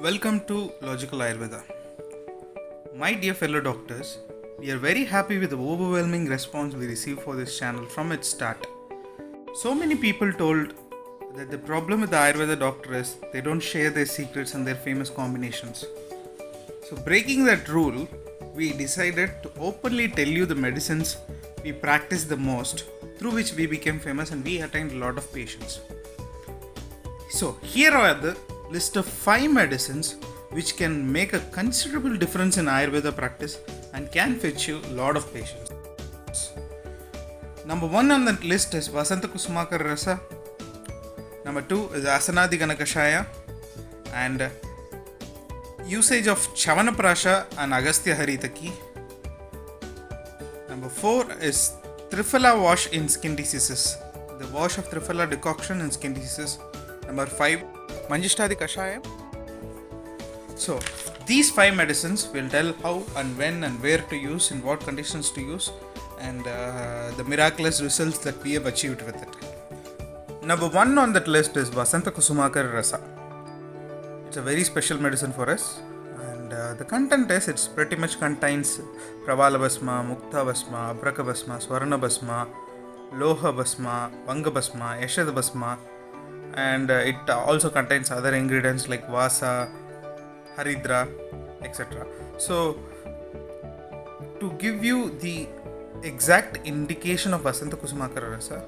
Welcome to Logical Ayurveda. My dear fellow doctors, we are very happy with the overwhelming response we received for this channel from its start. So many people told that the problem with the Ayurveda doctor is they don't share their secrets and their famous combinations. So, breaking that rule, we decided to openly tell you the medicines we practice the most, through which we became famous and we attained a lot of patients. So, here are the list of 5 medicines which can make a considerable difference in Ayurveda practice and can fetch you a lot of patients. Number 1 on the list is Vasanta Kusumakara Rasa. Number 2 is Asanadi Ganakashaya, and usage of Chavanaprasha and Agastya Haritaki. Number 4 is Triphala wash in skin diseases. The wash of Triphala decoction in skin diseases. Number 5, Manjishtadi Kashaya. So, these 5 medicines will tell how and when and where to use, in what conditions to use, and the miraculous results that we have achieved with it. Number 1 on that list is Vasanta Kusumakara Rasa. It's a very special medicine for us, and the content is, it pretty much contains Pravala Basma, Mukta Basma, Abraka Basma, Swarna Basma, Loha Basma, Vanga Basma, Yashada Basma, and it also contains other ingredients like Vasa, Haridra, etc. So, to give you the exact indication of Vasanta Kusumakara Rasa,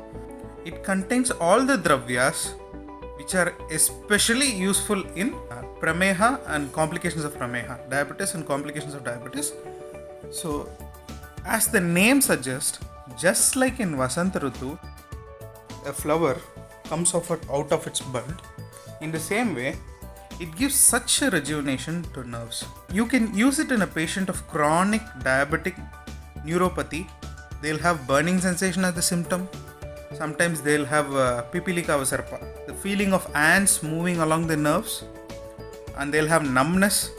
it contains all the dravyas which are especially useful in prameha and complications of prameha, diabetes and complications of diabetes. So, as the name suggests, just like in Vasanta Rutu, a flower comes out of its bud, in the same way, it gives such a rejuvenation to nerves. You can use it in a patient of chronic diabetic neuropathy. They'll have burning sensation as the symptom. Sometimes they'll have pipilika vasarpa, the feeling of ants moving along the nerves, and they'll have numbness.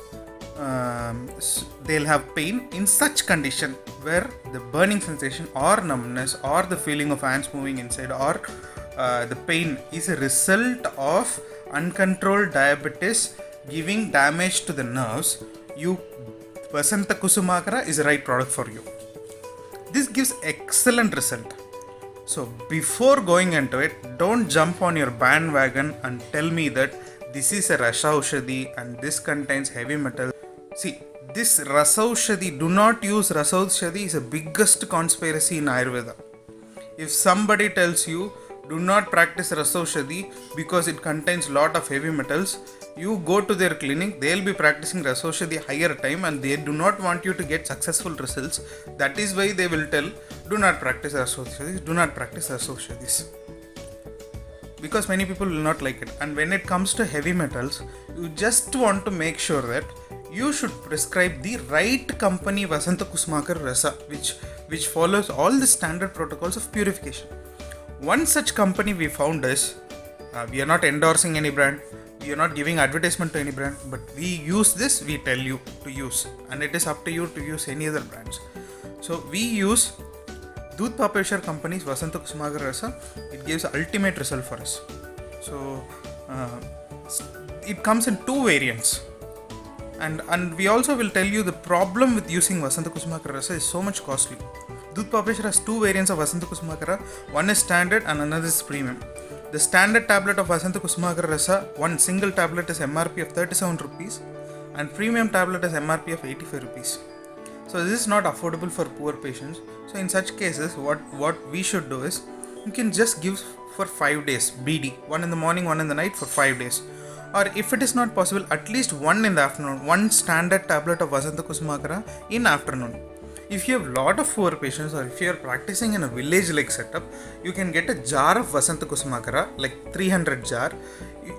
They'll have pain. In such condition where the burning sensation or numbness or the feeling of ants moving inside or the pain is a result of uncontrolled diabetes giving damage to the nerves, Vasanta Kusumakara is the right product for you. This gives excellent result. So before going into it, don't jump on your bandwagon and tell me that this is a Rasha Aushadhi and this contains heavy metal. See, this Rasa Aushadhi, do not use Rasa Aushadhi, is the biggest conspiracy in Ayurveda. If somebody tells you do not practice Rasa Aushadhi because it contains lot of heavy metals, you go to their clinic, they'll be practicing Rasa Aushadhi higher time and they do not want you to get successful results. That is why they will tell, do not practice Rasa Aushadhis, do not practice Rasa Aushadhis. Because many people will not like it. And when it comes to heavy metals, you just want to make sure that you should prescribe the right company Vasanta Kusumakara Rasa, which follows all the standard protocols of purification. One such company we found is, we are not endorsing any brand, we are not giving advertisement to any brand, but we use this, we tell you to use, and it is up to you to use any other brands. So we use Doodh Papeshwar company's Vasanta Kusumakara Rasa. It gives ultimate result for us. So it comes in 2 variants, and we also will tell you the problem with using Vasanta Kusumakara Rasa is so much costly. Doodh Papeshwar has 2 variants of Vasanta Kusumakara. One is standard and another is premium. The standard tablet of Vasanta Kusumakara Rasa, one single tablet is MRP of 37 rupees and premium tablet is MRP of 85 rupees. So this is not affordable for poor patients. So in such cases, what we should do is, you can just give for 5 days BD, one in the morning, one in the night for 5 days. Or if it is not possible, at least one in the afternoon, one standard tablet of Vasanta Kusumakara in afternoon. If you have lot of poor patients, or if you are practicing in a village like setup, you can get a jar of Vasanta Kusumakara, like 300 jar.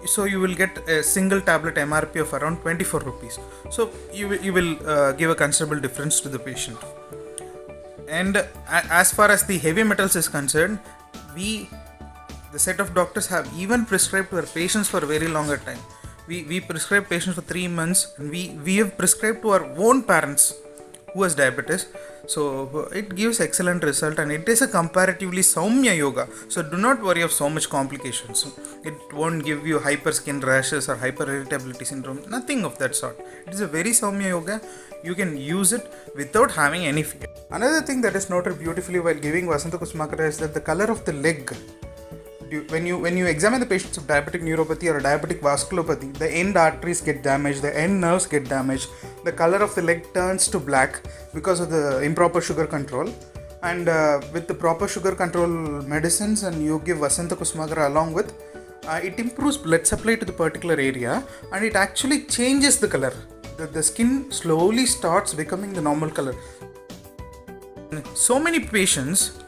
So you will get a single tablet MRP of around 24 rupees. So you will give a considerable difference to the patient. And as far as the heavy metals is concerned, the set of doctors have even prescribed to our patients for a very longer time. We prescribe patients for 3 months, and we have prescribed to our own parents who has diabetes. So it gives excellent result, and it is a comparatively Saumya yoga. So do not worry of so much complications. It won't give you hyper skin rashes or hyper irritability syndrome. Nothing of that sort. It is a very Saumya yoga. You can use it without having any fear. Another thing that is noted beautifully while giving Vasanta Kusmakara is that the color of the leg. When you examine the patients of diabetic neuropathy or diabetic vasculopathy, the end arteries get damaged, the end nerves get damaged, the color of the leg turns to black because of the improper sugar control. And with the proper sugar control medicines, and you give Vasanta Kusmakara along with, it improves blood supply to the particular area, and it actually changes the color. The skin slowly starts becoming the normal color. So many patients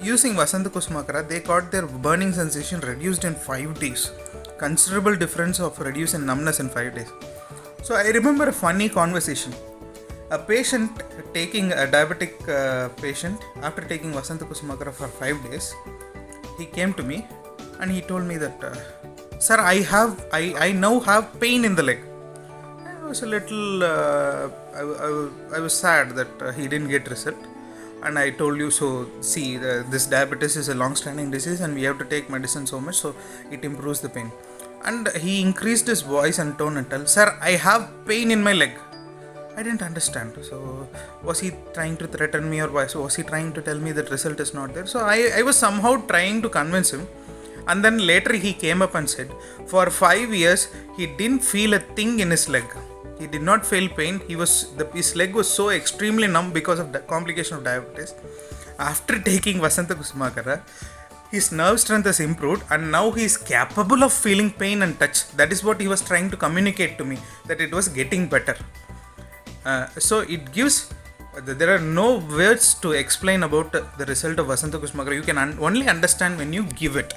using Vasanta Kusmakara, they got their burning sensation reduced in 5 days. Considerable difference of reduce in numbness in 5 days. So I remember a funny conversation. A patient taking a diabetic patient, after taking Vasanta Kusmakara for 5 days, he came to me and he told me that, sir, I now have pain in the leg. I was a little, I was sad that he didn't get result. And I told you, so see, this diabetes is a long-standing disease and we have to take medicine so much, so it improves the pain. And he increased his voice and tone and told, sir, I have pain in my leg. I didn't understand. So was he trying to threaten me, or was he trying to tell me that result is not there? So I was somehow trying to convince him. And then later he came up and said, for 5 years he didn't feel a thing in his leg. He did not feel pain. His leg was so extremely numb because of the complication of diabetes. After taking Vasanta Kusmakara, his nerve strength has improved, and now he is capable of feeling pain and touch. That is what he was trying to communicate to me, that it was getting better. So it gives, there are no words to explain about the result of Vasanta Kusmakara. You can only understand when you give it.